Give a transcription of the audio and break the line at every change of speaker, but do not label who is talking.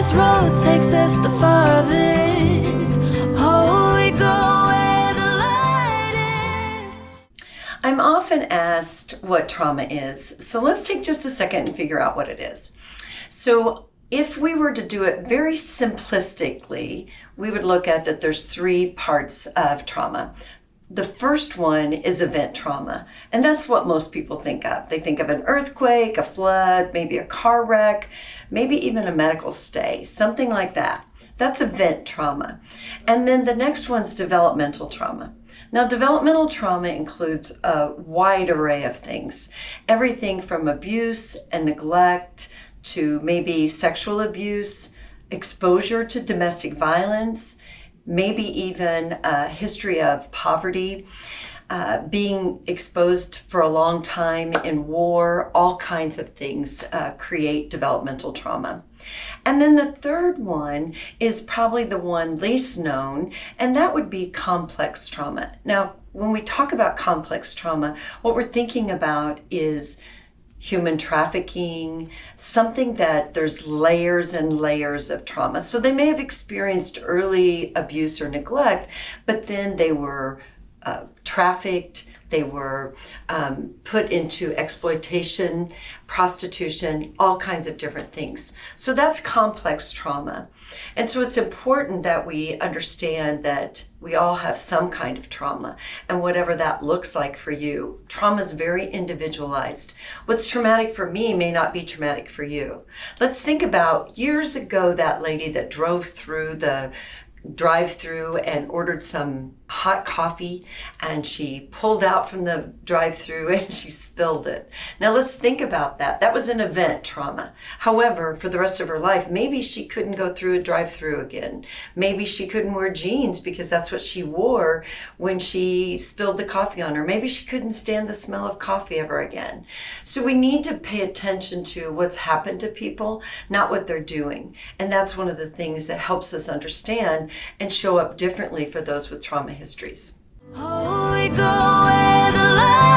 this road takes us the farthest. Oh, we go where the light is.
I'm often asked what trauma is, so let's take just a second and figure out what it is. So if we were to do it very simplistically, we would look at that there's three parts of trauma. The first one is event trauma, and that's what most people think of. They think of an earthquake, a flood, maybe a car wreck, maybe even a medical stay, something like that. That's event trauma. And then the next one's developmental trauma. Now, developmental trauma includes a wide array of things, everything from abuse and neglect to maybe sexual abuse, exposure to domestic violence, maybe even a history of poverty, being exposed for a long time in war. All kinds of things create developmental trauma. And then the third one is probably the one least known, and that would be complex trauma. Now, when we talk about complex trauma, what we're thinking about is human trafficking, something that there's layers and layers of trauma. So they may have experienced early abuse or neglect, but then they were trafficked, they were put into exploitation, prostitution, all kinds of different things. So that's complex trauma. And so it's important that we understand that we all have some kind of trauma, and whatever that looks like for you. Trauma is very individualized. What's traumatic for me may not be traumatic for you. Let's think about years ago, that lady that drove through the drive-through and ordered some hot coffee, and she pulled out from the drive-through and she spilled it. Now let's think about that. That was an event trauma. However, for the rest of her life, maybe she couldn't go through a drive-through again. Maybe she couldn't wear jeans because that's what she wore when she spilled the coffee on her. Maybe she couldn't stand the smell of coffee ever again. So we need to pay attention to what's happened to people, not what they're doing. And that's one of the things that helps us understand and show up differently for those with trauma histories.
Oh, we go where the light